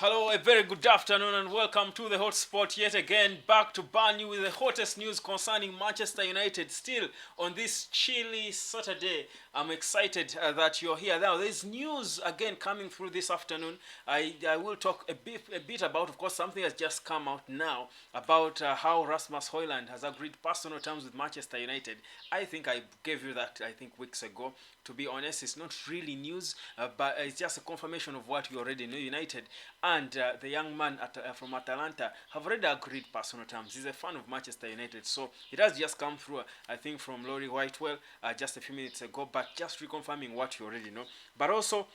Hello, a very good afternoon and welcome to the Hotspot yet again. Back to ban you with the hottest news concerning Manchester United. Still on this chilly Saturday, I'm excited that you're here. Now, there's news again coming through this afternoon. I will talk a bit about, of course, something has just come out now about how Rasmus Højlund has agreed personal terms with Manchester United. I think I gave you that, weeks ago. To be honest, it's not really news, but it's just a confirmation of what you already know. United and the young man from Atalanta have already agreed personal terms. He's a fan of Manchester United, so it has just come through, I think, from Laurie Whitewell just a few minutes ago, but just reconfirming what you already know. But also,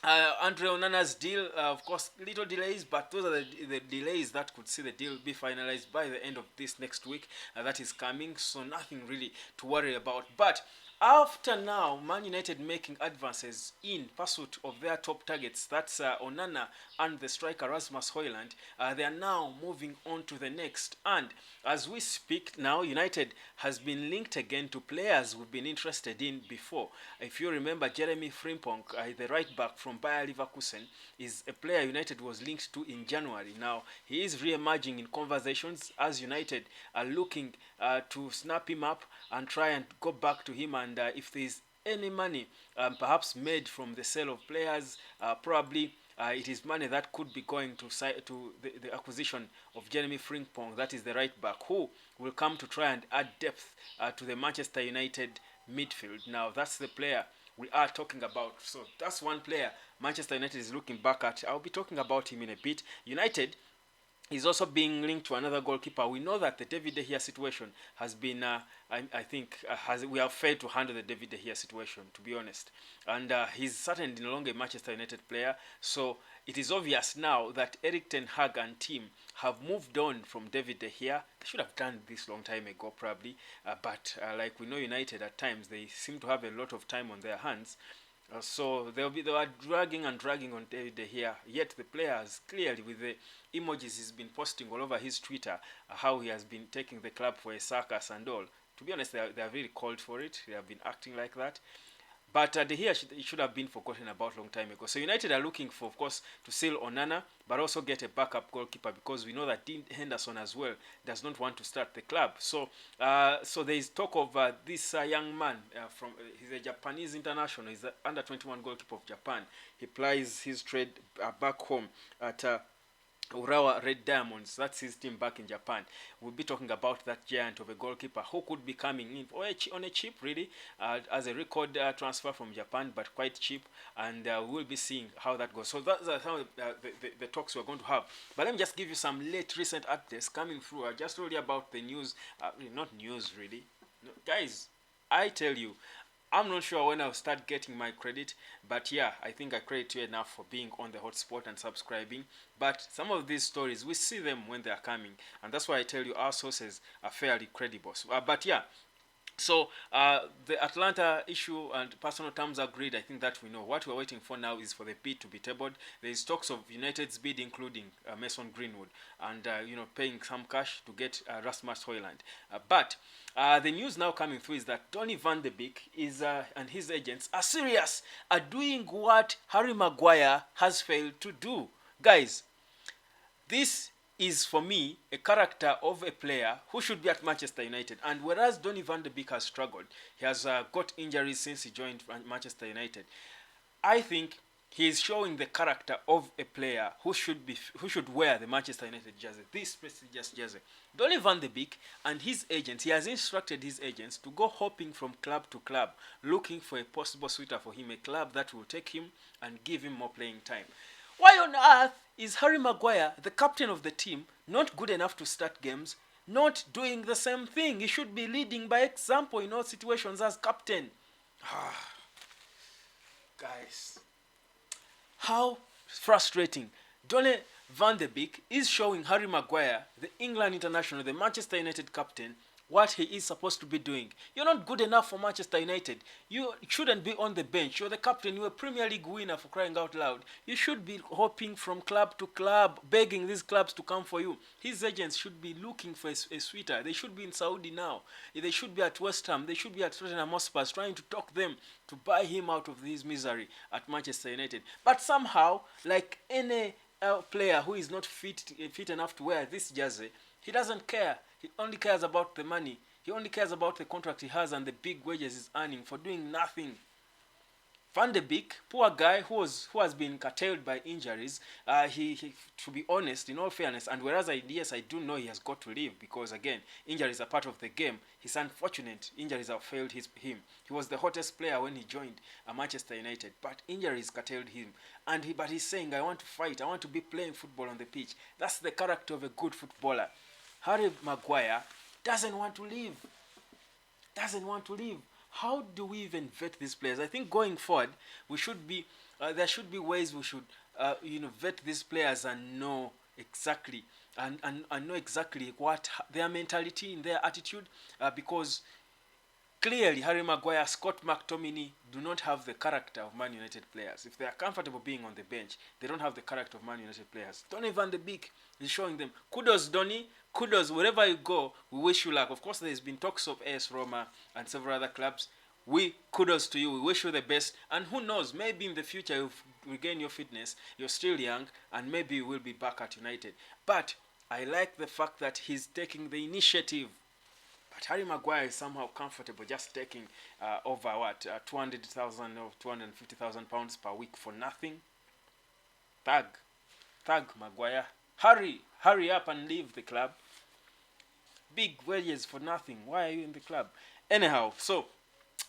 Andre Onana's deal, of course, little delays, but those are the delays that could see the deal be finalized by the end of this next week. That is coming, so nothing really to worry about. But after now, Man United making advances in pursuit of their top targets, that's Onana and the striker Rasmus Højlund, they are now moving on to the next. And as we speak now, United has been linked again to players we've been interested in before. If you remember, Jeremy Frimpong, the right back from Bayer Leverkusen, is a player United was linked to in January. Now, he is re-emerging in conversations as United are looking to snap him up and try and go back to him, and if there's any money perhaps made from the sale of players, probably it is money that could be going to the acquisition of Jeremy Frimpong, that is the right back, who will come to try and add depth to the Manchester United midfield. Now, that's the player we are talking about. So that's one player Manchester United is looking back at. I'll be talking about him in a bit. United is also being linked to another goalkeeper. We know that the David De Gea situation has been, we have failed to handle the David De Gea situation, to be honest. And he's certainly no longer a Manchester United player. So it is obvious now that Eric Ten Hag and team have moved on from David De Gea. They should have done this long time ago, probably. But like we know, United at times, they seem to have a lot of time on their hands. So they were dragging and dragging on David De Gea. Yet the players clearly, with the emojis he's been posting all over his Twitter, how he has been taking the club for a circus and all. To be honest, they are really called for it. They have been acting like that. But De Gea should have been forgotten about a long time ago. So United are looking for, of course, to sell Onana, but also get a backup goalkeeper, because we know that Dean Henderson as well does not want to start the club. So there is talk of this young man he's a Japanese international. He's the under-21 goalkeeper of Japan. He plies his trade back home at Urawa Red Diamonds. That's his team back in Japan. We'll be talking about that giant of a goalkeeper who could be coming in on a cheap, really, as a record transfer from Japan, but quite cheap. And we'll be seeing how that goes. So that's how the talks we're going to have. But let me just give you some recent updates coming through. I just told you about the news. Not news, really. No, guys, I tell you, I'm not sure when I'll start getting my credit, but yeah, I think I credit you enough for being on the hotspot and subscribing. But some of these stories, we see them when they are coming, and that's why I tell you our sources are fairly credible. But yeah, so the Atlanta issue and personal terms agreed. I think that we know. What we're waiting for now is for the bid to be tabled. There is talks of United's bid, including Mason Greenwood, and paying some cash to get Rasmus Højlund. But the news now coming through is that Donny van de Beek and his agents are serious, are doing what Harry Maguire has failed to do. Guys, this is, for me, a character of a player who should be at Manchester United. And whereas Donny van de Beek has struggled, he has got injuries since he joined Manchester United, I think he is showing the character of a player who should wear the Manchester United jersey, this prestigious jersey. Donny van de Beek and his agents, he has instructed his agents to go hopping from club to club, looking for a possible suitor for him, a club that will take him and give him more playing time. Why on earth is Harry Maguire, the captain of the team, not good enough to start games, not doing the same thing? He should be leading by example in all situations as captain. Guys, how frustrating. Donny van de Beek is showing Harry Maguire, the England international, the Manchester United captain, what he is supposed to be doing. You're not good enough for Manchester United. You shouldn't be on the bench. You're the captain. You're a Premier League winner, for crying out loud. You should be hopping from club to club, begging these clubs to come for you. His agents should be looking for a suitor. They should be in Saudi now. They should be at West Ham. They should be at Tottenham Hotspur, trying to talk them to buy him out of his misery at Manchester United. But somehow, like any player who is not fit enough to wear this jersey, he doesn't care. He only cares about the money. He only cares about the contract he has and the big wages he's earning for doing nothing. Van de Beek, poor guy who has been curtailed by injuries. He, to be honest, in all fairness, and whereas yes, I do know he has got to leave because again, injuries are part of the game. He's unfortunate. Injuries have failed him. He was the hottest player when he joined Manchester United, but injuries curtailed him. But he's saying, I want to fight. I want to be playing football on the pitch. That's the character of a good footballer. Harry Maguire doesn't want to leave. How do we even vet these players? I think going forward, we should be there should be ways we should vet these players and know exactly and know exactly what their mentality and their attitude, because clearly Harry Maguire, Scott McTominay do not have the character of Man United players. If they are comfortable being on the bench, they don't have the character of Man United players. Donny van de Beek is showing them. Kudos, Donny. Kudos. Wherever you go, we wish you luck. Of course, there's been talks of AS Roma and several other clubs. Kudos to you. We wish you the best. And who knows, maybe in the future you'll regain your fitness. You're still young, and maybe you will be back at United. But I like the fact that he's taking the initiative. But Harry Maguire is somehow comfortable just taking over 200,000 or 250,000 pounds per week for nothing. Thug Maguire. Hurry up and leave the club. Big wages for nothing. Why are you in the club? Anyhow, so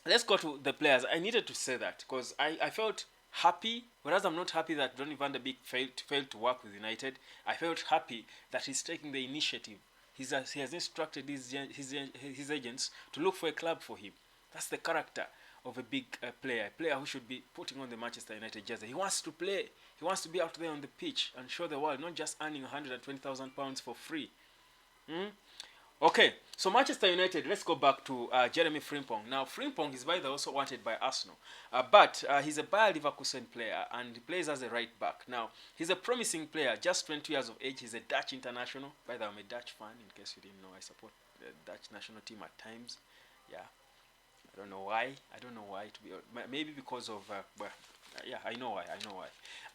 let's go to the players. I needed to say that because I felt happy, whereas I'm not happy that Donny van de Beek failed to work with United. I felt happy that he's taking the initiative. He has instructed his agents to look for a club for him. That's the character of a big player, a player who should be putting on the Manchester United jersey. He wants to play. He wants to be out there on the pitch and show the world, not just earning £120,000 for free. Okay, so Manchester United, let's go back to Jeremy Frimpong. Now, Frimpong is, by the way, also wanted by Arsenal. But he's a Bayer Leverkusen player and he plays as a right back. Now, he's a promising player, just 20 years of age. He's a Dutch international. By the way, I'm a Dutch fan, in case you didn't know. I support the Dutch national team at times. Yeah, I don't know why. To be maybe because of, yeah, I know why.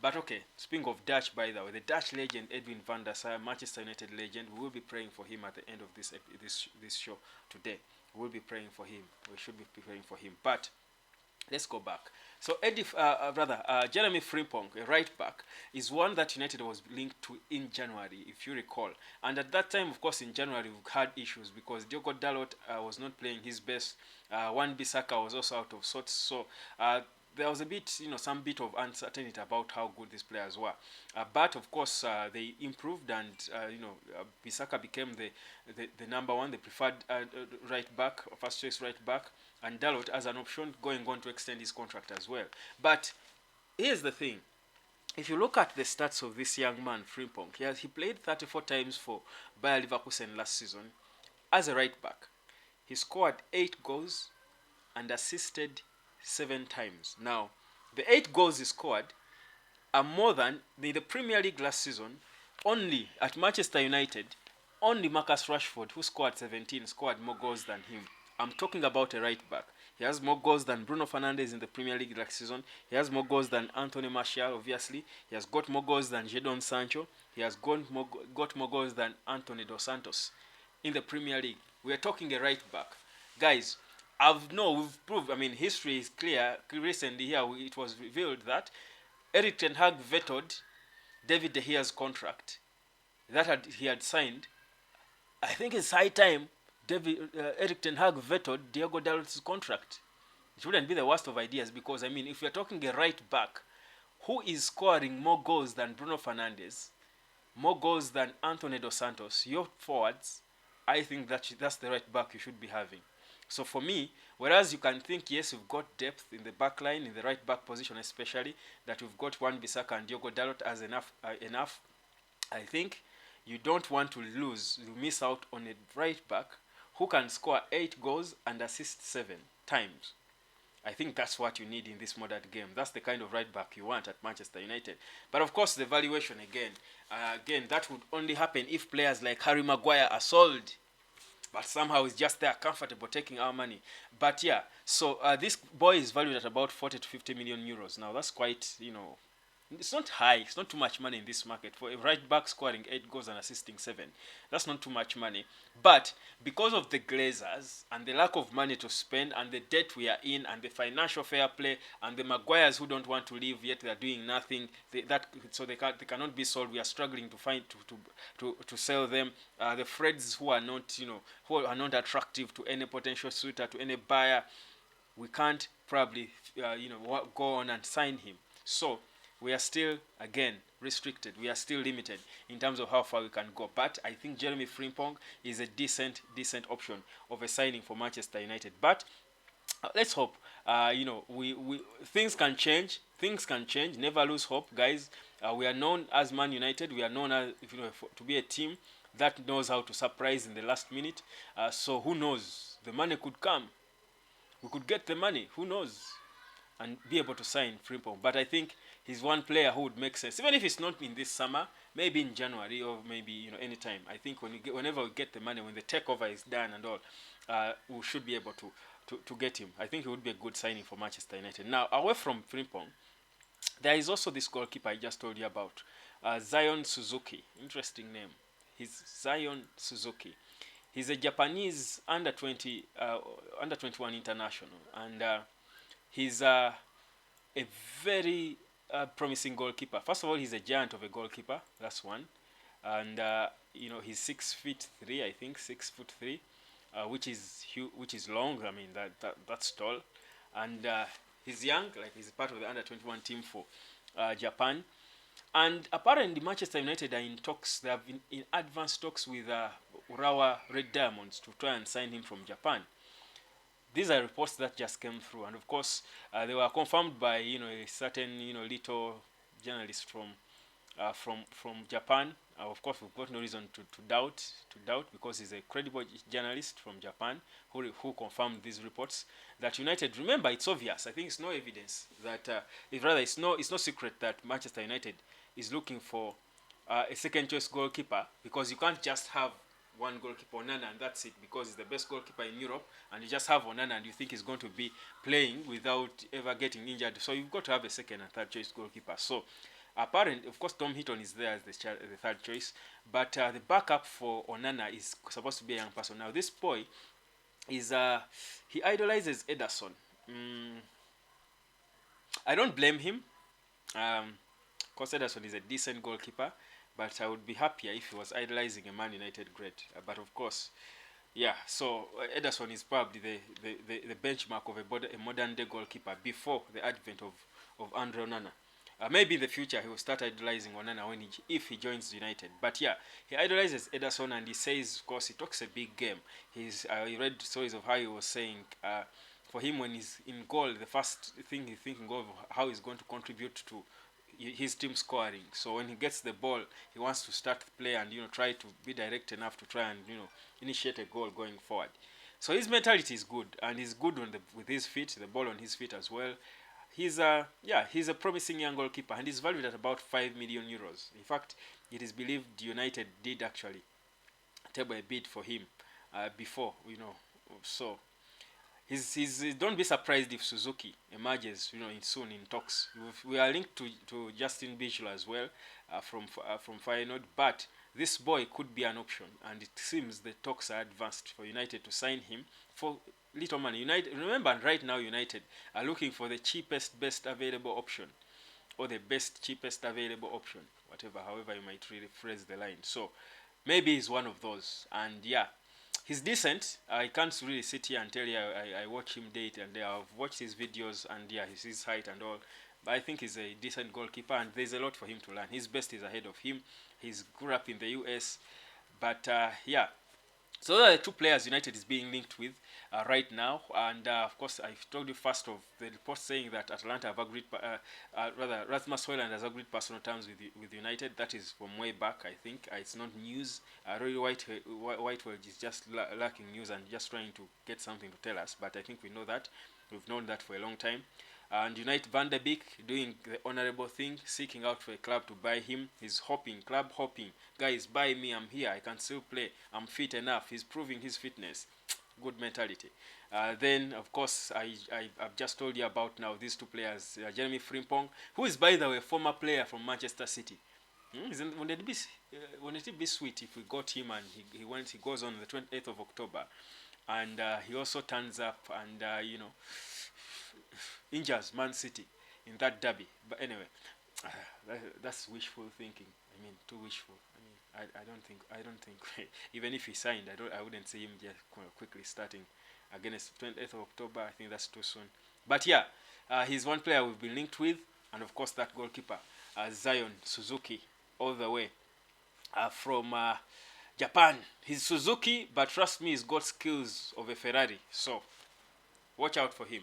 But okay, speaking of Dutch, by the way, the Dutch legend Edwin van der Sar, Manchester United legend, we will be praying for him at the end of this show today. We will be praying for him. We should be praying for him. But let's go back. So Jeremy Frimpong, a right back, is one that United was linked to in January, if you recall. And at that time, of course, in January, we had issues because Diogo Dalot was not playing his best. Wan-Bissaka was also out of sorts. So there was a bit, some bit of uncertainty about how good these players were. But of course, they improved, and Bissaka became the number one, the preferred right back, first choice right back, and Dalot as an option, going on to extend his contract as well. But here's the thing: if you look at the stats of this young man, Frimpong, he played 34 times for Bayer Leverkusen last season as a right back. He scored 8 goals and assisted 7 times. Now, the 8 goals he scored are more than in the Premier League last season. Only at Manchester United, only Marcus Rashford, who scored 17, scored more goals than him. I'm talking about a right back. He has more goals than Bruno Fernandes in the Premier League last season. He has more goals than Anthony Martial, obviously. He has got more goals than Jadon Sancho. He has got more goals than Anthony Dos Santos in the Premier League. We are talking a right back. Guys, we've proved, history is clear. Recently here, it was revealed that Erik ten Hag vetoed David De Gea's contract that he had signed. I think it's high time Erik ten Hag vetoed Diogo Dalot's contract. It wouldn't be the worst of ideas because, if you're talking a right back who is scoring more goals than Bruno Fernandes, more goals than Anthony Dos Santos, your forwards, I think that's the right back you should be having. So for me, whereas you can think, yes, we've got depth in the back line, in the right back position especially, that we've got Wan-Bissaka and Diogo Dalot as enough, I think you don't want to miss out on a right back who can score 8 goals and assist 7 times. I think that's what you need in this modern game. That's the kind of right back you want at Manchester United. But of course, the valuation again, that would only happen if players like Harry Maguire are sold. But somehow it's just they're comfortable taking our money. But yeah, so this boy is valued at about 40 to 50 million euros. Now that's quite, It's not high. It's not too much money in this market for a right back scoring 8 goals and assisting 7. That's not too much money. But because of the Glazers and the lack of money to spend and the debt we are in and the financial fair play and the Maguires who don't want to leave yet they are doing nothing, they cannot be sold. We are struggling to find to sell them. The Freds who are not who are not attractive to any potential suitor, to any buyer, we can't probably go on and sign him. So we are still again restricted. We are still limited in terms of how far we can go. But I think Jeremy Frimpong is a decent option of a signing for Manchester United. But let's hope. We things can change. Things can change. Never lose hope, guys. We are known as Man United. We are known as to be a team that knows how to surprise in the last minute. So who knows? The money could come. We could get the money. Who knows? And be able to sign Frimpong. But I think he's one player who would make sense, even if it's not in this summer, maybe in January or maybe anytime. I think whenever we get the money, when the takeover is done and all, we should be able to get him. I think he would be a good signing for Manchester United. Now, away from Frimpong, there is also this goalkeeper I just told you about, Zion Suzuki. Interesting name. He's Zion Suzuki. He's a Japanese under 21 international, and he's a very promising goalkeeper. First of all, he's a giant of a goalkeeper. That's one, and he's 6'3", I think 6'3", which is long. I mean that's tall, and he's young. Like he's part of the under 21 team for Japan. And apparently Manchester United are in talks. They have been in advanced talks with Urawa Red Diamonds to try and sign him from Japan. These are reports that just came through, and of course they were confirmed by a certain little journalist from Japan. Of course, we've got no reason to doubt because he's a credible journalist from Japan who confirmed these reports that United. Remember, it's obvious. I think it's no evidence that it's no secret that Manchester United is looking for a second choice goalkeeper, because you can't just have one goalkeeper, Onana, and that's it, because he's the best goalkeeper in Europe, and you just have Onana and you think he's going to be playing without ever getting injured. So you've got to have a second and third choice goalkeeper. So apparently, of course, Tom Heaton is there as the third choice, but the backup for Onana is supposed to be a young person. Now this boy is he idolizes Ederson. I don't blame him. Because Ederson is a decent goalkeeper, but I would be happier if he was idolizing a Man United great. But of course, yeah. So Ederson is probably the benchmark of a modern day goalkeeper before the advent of Andre Onana. Maybe in the future he will start idolizing Onana if he joins United. But yeah, he idolizes Ederson, and he says, of course, he talks a big game. I read stories of how he was saying, for him when he's in goal, the first thing he's thinking of how he's going to contribute to his team scoring. So when he gets the ball, he wants to start the play and try to be direct enough to try and initiate a goal going forward. So his mentality is good, and he's good with his feet, the ball on his feet as well. He's a promising young goalkeeper, and he's valued at about 5 million euros. In fact, it is believed United did actually table a bid for him before, so. Don't be surprised if Suzuki emerges, soon in talks. We are linked to Justin Bijlo as well from Feyenoord, but this boy could be an option, and it seems the talks are advanced for United to sign him for little money. United, remember, right now United are looking for the cheapest, best available option, or the best, cheapest available option, however you might really phrase the line. So maybe he's one of those, and yeah. He's decent. I can't really sit here and tell you I watch him day and day. I've watched his videos, and yeah, his height and all. But I think he's a decent goalkeeper, and there's a lot for him to learn. His best is ahead of him. He's grew up in the US. But yeah. So those are the two players United is being linked with right now. And of course, I've told you first of the report saying that Atalanta have agreed, Rasmus Højlund has agreed personal terms with United. That is from way back, I think. It's not news. Rory Whitewell is just lacking news and just trying to get something to tell us. But I think we know that. We've known that for a long time. And United Van der Beek doing the honorable thing, seeking out for a club to buy him. He's club hopping. Guys, buy me, I'm here, I can still play, I'm fit enough. He's proving his fitness. Good mentality. Then, of course, I've just told you about now these two players, Jeremy Frimpong, who is, by the way, a former player from Manchester City. Wouldn't it be sweet if we got him and he goes on the 28th of October, and he also turns up and injures Man City in that derby. But anyway, that's wishful thinking. I mean, too wishful. I mean, I don't think even if he signed, I wouldn't see him just quickly starting against 28th of October. I think that's too soon. But yeah, he's one player we've been linked with, and of course that goalkeeper, Zion Suzuki, all the way from Japan. He's Suzuki, but trust me, he's got skills of a Ferrari. So watch out for him.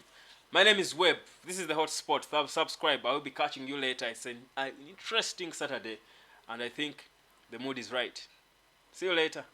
My name is Webb. This is the Hot Spot. Subscribe. I will be catching you later. It's an interesting Saturday, and I think the mood is right. See you later.